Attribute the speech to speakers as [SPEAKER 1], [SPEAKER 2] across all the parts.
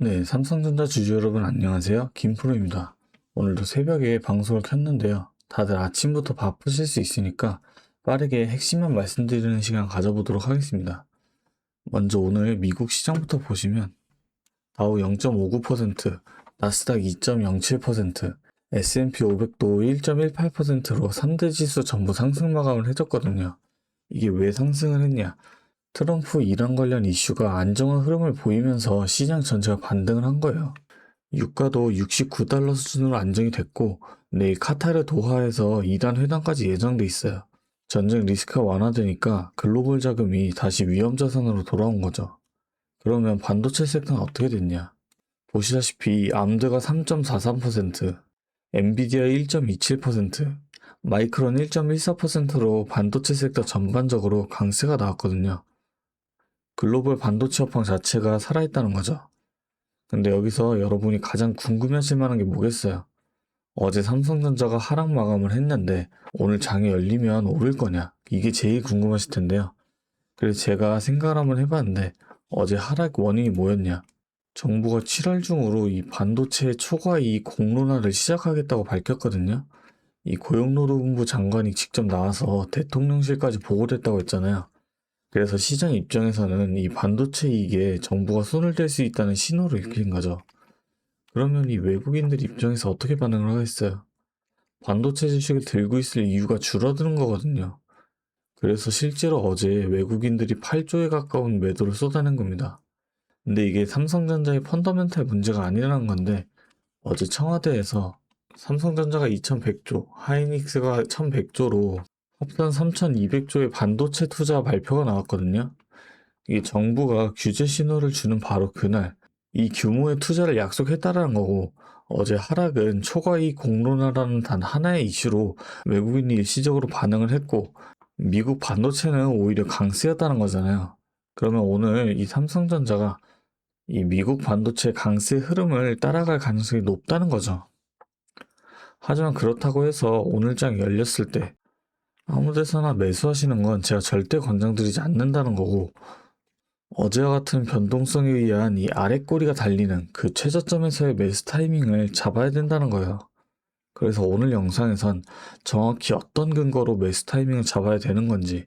[SPEAKER 1] 네, 삼성전자 주주 여러분 안녕하세요. 김프로입니다. 오늘도 새벽에 방송을 켰는데요. 다들 아침부터 바쁘실 수 있으니까 빠르게 핵심만 말씀드리는 시간 가져보도록 하겠습니다. 먼저 오늘 미국 시장부터 보시면 다우 0.59%, 나스닥 2.07%, S&P 500도 1.18%로 3대 지수 전부 상승 마감을 해줬거든요. 이게 왜 상승을 했냐? 트럼프 이란 관련 이슈가 안정한 흐름을 보이면서 시장 전체가 반등을 한 거예요. 유가도 69달러 수준으로 안정이 됐고 내일 카타르 도하에서 이란 회담까지 예정돼 있어요. 전쟁 리스크가 완화되니까 글로벌 자금이 다시 위험 자산으로 돌아온 거죠. 그러면 반도체 섹터는 어떻게 됐냐? 보시다시피 암드가 3.43%, 엔비디아 1.27%, 마이크론 1.14%로 반도체 섹터 전반적으로 강세가 나왔거든요. 글로벌 반도체 업황 자체가 살아있다는 거죠. 근데 여기서 여러분이 가장 궁금해하실 만한 게 뭐겠어요? 어제 삼성전자가 하락 마감을 했는데 오늘 장이 열리면 오를 거냐? 이게 제일 궁금하실 텐데요. 그래서 제가 생각을 한번 해봤는데 어제 하락 원인이 뭐였냐? 정부가 7월 중으로 이 반도체 초과 이익 공론화를 시작하겠다고 밝혔거든요. 이 고용노동부 장관이 직접 나와서 대통령실까지 보고를 했다고 했잖아요. 그래서 시장 입장에서는 이 반도체 이익에 정부가 손을 댈 수 있다는 신호를 읽힌 거죠. 그러면 이 외국인들 입장에서 어떻게 반응을 하겠어요? 반도체 주식을 들고 있을 이유가 줄어드는 거거든요. 그래서 실제로 어제 외국인들이 8조에 가까운 매도를 쏟아낸 겁니다. 근데 이게 삼성전자의 펀더멘탈 문제가 아니라는 건데 어제 청와대에서 삼성전자가 2100조, 하이닉스가 1100조로 합산 3200조의 반도체 투자 발표가 나왔거든요. 이게 정부가 규제 신호를 주는 바로 그날 이 규모의 투자를 약속했다라는 거고 어제 하락은 초과이익 공론화라는 단 하나의 이슈로 외국인이 일시적으로 반응을 했고 미국 반도체는 오히려 강세였다는 거잖아요. 그러면 오늘 이 삼성전자가 이 미국 반도체 강세 흐름을 따라갈 가능성이 높다는 거죠. 하지만 그렇다고 해서 오늘 장이 열렸을 때 아무 데서나 매수하시는 건 제가 절대 권장드리지 않는다는 거고 어제와 같은 변동성에 의한 이 아랫꼬리가 달리는 그 최저점에서의 매수 타이밍을 잡아야 된다는 거예요. 그래서 오늘 영상에선 정확히 어떤 근거로 매수 타이밍을 잡아야 되는 건지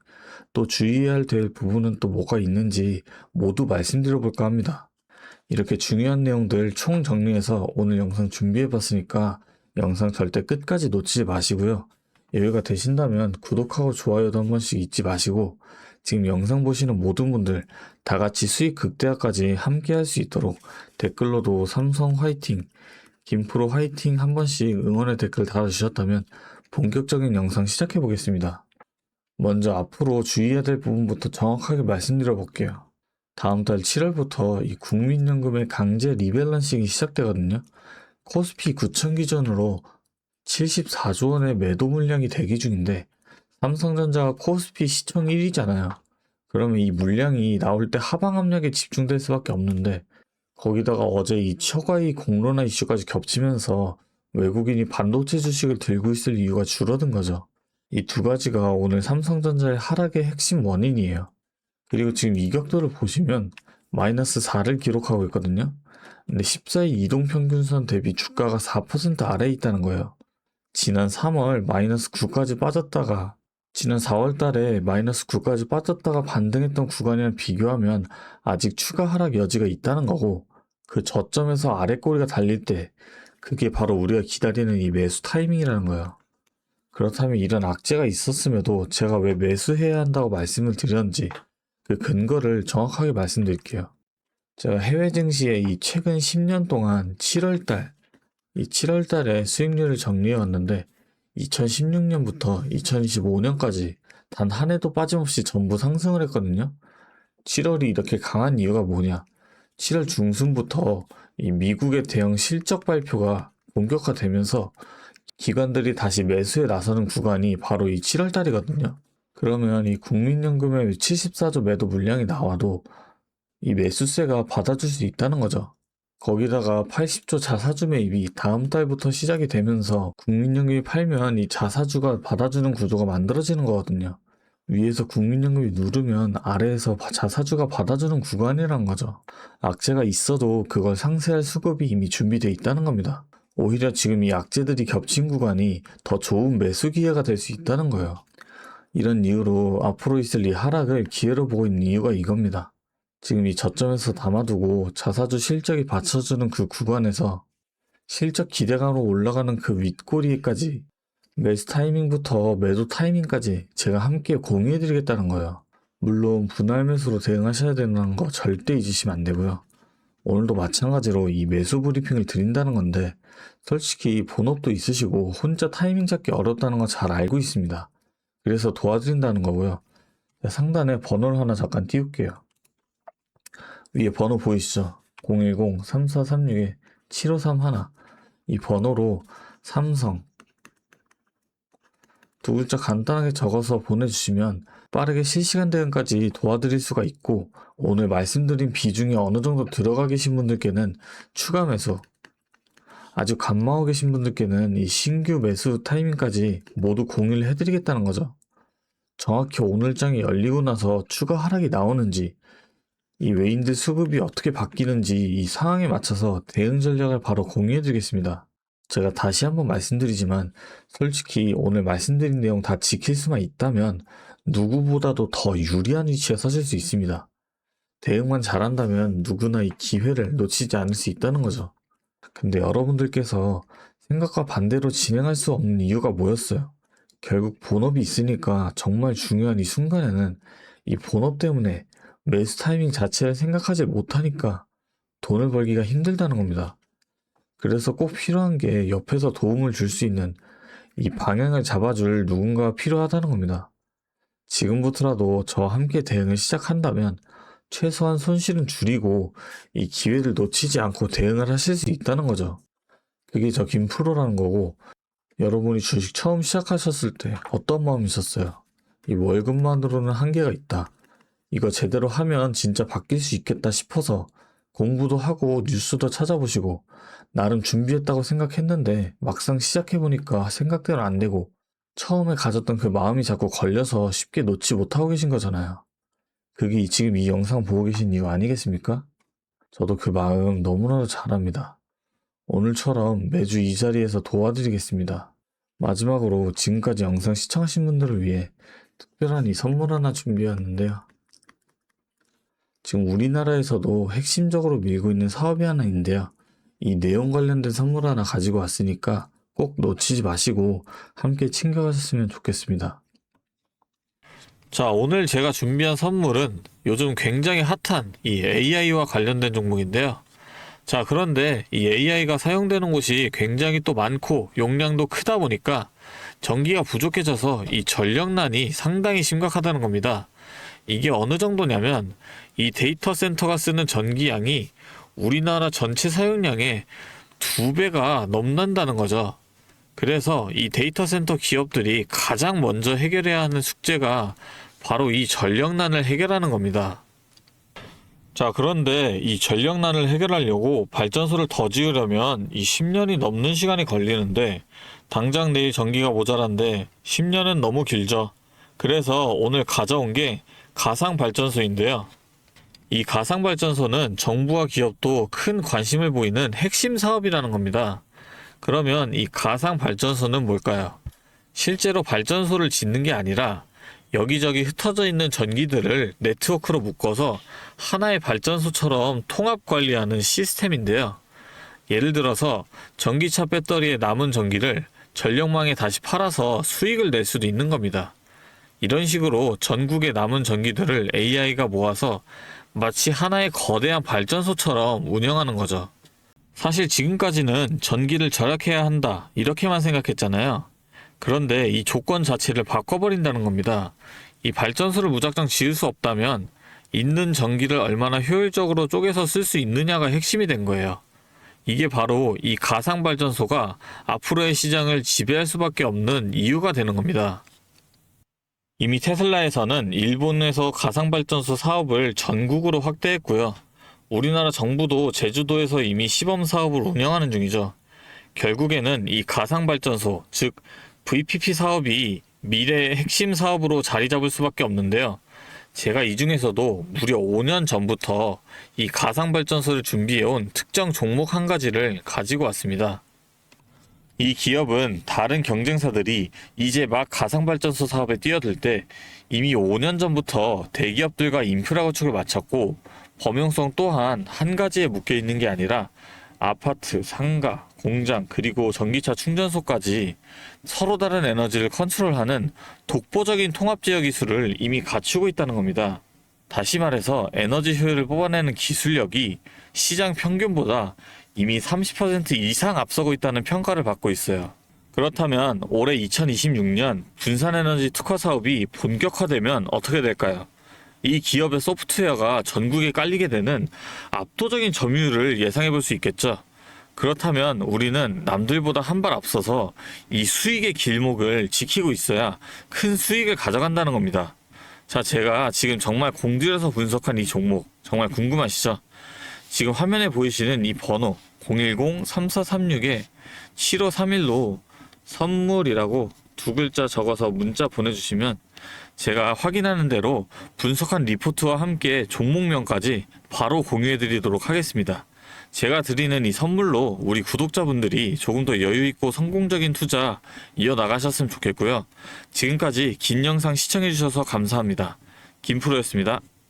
[SPEAKER 1] 또 주의해야 될 부분은 또 뭐가 있는지 모두 말씀드려 볼까 합니다. 이렇게 중요한 내용들 총 정리해서 오늘 영상 준비해 봤으니까 영상 절대 끝까지 놓치지 마시고요. 여유가 되신다면 구독하고 좋아요도 한 번씩 잊지 마시고 지금 영상 보시는 모든 분들 다 같이 수익 극대화까지 함께 할 수 있도록 댓글로도 삼성 화이팅, 김프로 화이팅 한 번씩 응원의 댓글 달아주셨다면 본격적인 영상 시작해 보겠습니다. 먼저 앞으로 주의해야 될 부분부터 정확하게 말씀드려 볼게요. 다음 달 7월부터 이 국민연금의 강제 리밸런싱이 시작되거든요. 코스피 9천 기준으로 74조 원의 매도 물량이 대기 중인데 삼성전자가 코스피 시총 1위잖아요. 그러면 이 물량이 나올 때 하방 압력에 집중될 수밖에 없는데 거기다가 어제 이 처가이 공론화 이슈까지 겹치면서 외국인이 반도체 주식을 들고 있을 이유가 줄어든 거죠. 이 두 가지가 오늘 삼성전자의 하락의 핵심 원인이에요. 그리고 지금 이격도를 보시면 마이너스 4를 기록하고 있거든요. 근데 14일 이동평균선 대비 주가가 4% 아래에 있다는 거예요. 지난 3월 마이너스 9까지 빠졌다가 지난 4월 달에 마이너스 9까지 빠졌다가 반등했던 구간이랑 비교하면 아직 추가 하락 여지가 있다는 거고 그 저점에서 아래 꼬리가 달릴 때 그게 바로 우리가 기다리는 이 매수 타이밍이라는 거예요. 그렇다면 이런 악재가 있었음에도 제가 왜 매수해야 한다고 말씀을 드렸는지 그 근거를 정확하게 말씀드릴게요. 제가 해외 증시의 이 최근 10년 동안 7월달, 이 7월달에 수익률을 정리해 왔는데 2016년부터 2025년까지 단 한 해도 빠짐없이 전부 상승을 했거든요. 7월이 이렇게 강한 이유가 뭐냐? 7월 중순부터 이 미국의 대형 실적 발표가 본격화되면서 기관들이 다시 매수에 나서는 구간이 바로 이 7월달이거든요. 그러면 이 국민연금의 74조 매도 물량이 나와도 이 매수세가 받아줄 수 있다는 거죠. 거기다가 80조 자사주 매입이 다음 달부터 시작이 되면서 국민연금이 팔면 이 자사주가 받아주는 구조가 만들어지는 거거든요. 위에서 국민연금이 누르면 아래에서 자사주가 받아주는 구간이란 거죠. 악재가 있어도 그걸 상쇄할 수급이 이미 준비되어 있다는 겁니다. 오히려 지금 이 악재들이 겹친 구간이 더 좋은 매수 기회가 될 수 있다는 거예요. 이런 이유로 앞으로 있을 이 하락을 기회로 보고 있는 이유가 이겁니다. 지금 이 저점에서 담아두고 자사주 실적이 받쳐주는 그 구간에서 실적 기대감으로 올라가는 그 윗꼬리까지 매수 타이밍부터 매도 타이밍까지 제가 함께 공유해드리겠다는 거예요. 물론 분할 매수로 대응하셔야 되는 거 절대 잊으시면 안 되고요. 오늘도 마찬가지로 이 매수 브리핑을 드린다는 건데 솔직히 본업도 있으시고 혼자 타이밍 잡기 어렵다는 거 잘 알고 있습니다. 그래서 도와드린다는 거고요. 상단에 번호를 하나 잠깐 띄울게요. 위에 번호 보이시죠? 010-3436-7531 이 번호로 삼성 두 글자 간단하게 적어서 보내주시면 빠르게 실시간 대응까지 도와드릴 수가 있고 오늘 말씀드린 비중이 어느 정도 들어가 계신 분들께는 추가 매수 아주 감마오 계신 분들께는 이 신규 매수 타이밍까지 모두 공유를 해드리겠다는 거죠. 정확히 오늘장이 열리고 나서 추가 하락이 나오는지 이 외인들 수급이 어떻게 바뀌는지 이 상황에 맞춰서 대응 전략을 바로 공유해드리겠습니다. 제가 다시 한번 말씀드리지만 솔직히 오늘 말씀드린 내용 다 지킬 수만 있다면 누구보다도 더 유리한 위치에 서실 수 있습니다. 대응만 잘한다면 누구나 이 기회를 놓치지 않을 수 있다는 거죠. 근데 여러분들께서 생각과 반대로 진행할 수 없는 이유가 뭐였어요? 결국 본업이 있으니까 정말 중요한 이 순간에는 이 본업 때문에 매수 타이밍 자체를 생각하지 못하니까 돈을 벌기가 힘들다는 겁니다. 그래서 꼭 필요한 게 옆에서 도움을 줄 수 있는 이 방향을 잡아줄 누군가가 필요하다는 겁니다. 지금부터라도 저와 함께 대응을 시작한다면 최소한 손실은 줄이고 이 기회를 놓치지 않고 대응을 하실 수 있다는 거죠. 그게 저 김프로라는 거고 여러분이 주식 처음 시작하셨을 때 어떤 마음이셨어요? 이 월급만으로는 한계가 있다. 이거 제대로 하면 진짜 바뀔 수 있겠다 싶어서 공부도 하고 뉴스도 찾아보시고 나름 준비했다고 생각했는데 막상 시작해보니까 생각대로 안 되고 처음에 가졌던 그 마음이 자꾸 걸려서 쉽게 놓지 못하고 계신 거잖아요. 그게 지금 이 영상 보고 계신 이유 아니겠습니까? 저도 그 마음 너무나도 잘 압니다. 오늘처럼 매주 이 자리에서 도와드리겠습니다. 마지막으로 지금까지 영상 시청하신 분들을 위해 특별한 이 선물 하나 준비했는데요. 지금 우리나라에서도 핵심적으로 밀고 있는 사업이 하나 있는데요. 이 내용 관련된 선물 하나 가지고 왔으니까 꼭 놓치지 마시고 함께 챙겨가셨으면 좋겠습니다. 자, 오늘 제가 준비한 선물은 요즘 굉장히 핫한 이 AI와 관련된 종목인데요. 자, 그런데 이 AI가 사용되는 곳이 굉장히 또 많고 용량도 크다 보니까 전기가 부족해져서 이 전력난이 상당히 심각하다는 겁니다. 이게 어느 정도냐면 이 데이터 센터가 쓰는 전기량이 우리나라 전체 사용량의 2배가 넘는다는 거죠. 그래서 이 데이터 센터 기업들이 가장 먼저 해결해야 하는 숙제가 바로 이 전력난을 해결하는 겁니다. 자, 그런데 이 전력난을 해결하려고 발전소를 더 지으려면 이 10년이 넘는 시간이 걸리는데 당장 내일 전기가 모자란데 10년은 너무 길죠. 그래서 오늘 가져온 게 가상발전소인데요. 이 가상발전소는 정부와 기업도 큰 관심을 보이는 핵심 사업이라는 겁니다. 그러면 이 가상발전소는 뭘까요? 실제로 발전소를 짓는 게 아니라 여기저기 흩어져 있는 전기들을 네트워크로 묶어서 하나의 발전소처럼 통합 관리하는 시스템인데요. 예를 들어서 전기차 배터리에 남은 전기를 전력망에 다시 팔아서 수익을 낼 수도 있는 겁니다. 이런 식으로 전국의 남은 전기들을 AI가 모아서 마치 하나의 거대한 발전소처럼 운영하는 거죠. 사실 지금까지는 전기를 절약해야 한다 이렇게만 생각했잖아요. 그런데 이 조건 자체를 바꿔버린다는 겁니다. 이 발전소를 무작정 지을 수 없다면 있는 전기를 얼마나 효율적으로 쪼개서 쓸 수 있느냐가 핵심이 된 거예요. 이게 바로 이 가상발전소가 앞으로의 시장을 지배할 수밖에 없는 이유가 되는 겁니다. 이미 테슬라에서는 일본에서 가상발전소 사업을 전국으로 확대했고요. 우리나라 정부도 제주도에서 이미 시범 사업을 운영하는 중이죠. 결국에는 이 가상발전소, 즉 VPP 사업이 미래의 핵심 사업으로 자리 잡을 수밖에 없는데요. 제가 이 중에서도 무려 5년 전부터 이 가상발전소를 준비해온 특정 종목 한 가지를 가지고 왔습니다. 이 기업은 다른 경쟁사들이 이제 막 가상발전소 사업에 뛰어들 때 이미 5년 전부터 대기업들과 인프라 구축을 마쳤고, 범용성 또한 한 가지에 묶여 있는 게 아니라 아파트, 상가, 공장, 그리고 전기차 충전소까지 서로 다른 에너지를 컨트롤하는 독보적인 통합제어 기술을 이미 갖추고 있다는 겁니다. 다시 말해서 에너지 효율을 뽑아내는 기술력이 시장 평균보다 이미 30% 이상 앞서고 있다는 평가를 받고 있어요. 그렇다면 올해 2026년 분산에너지 특화 사업이 본격화되면 어떻게 될까요? 이 기업의 소프트웨어가 전국에 깔리게 되는 압도적인 점유율을 예상해 볼 수 있겠죠. 그렇다면 우리는 남들보다 한 발 앞서서 이 수익의 길목을 지키고 있어야 큰 수익을 가져간다는 겁니다. 자, 제가 지금 정말 공들여서 분석한 이 종목 정말 궁금하시죠? 지금 화면에 보이시는 이 번호 010-3436-7531로 선물이라고 두 글자 적어서 문자 보내주시면 제가 확인하는 대로 분석한 리포트와 함께 종목명까지 바로 공유해 드리도록 하겠습니다. 제가 드리는 이 선물로 우리 구독자분들이 조금 더 여유있고 성공적인 투자 이어나가셨으면 좋겠고요. 지금까지 긴 영상 시청해 주셔서 감사합니다. 김프로였습니다.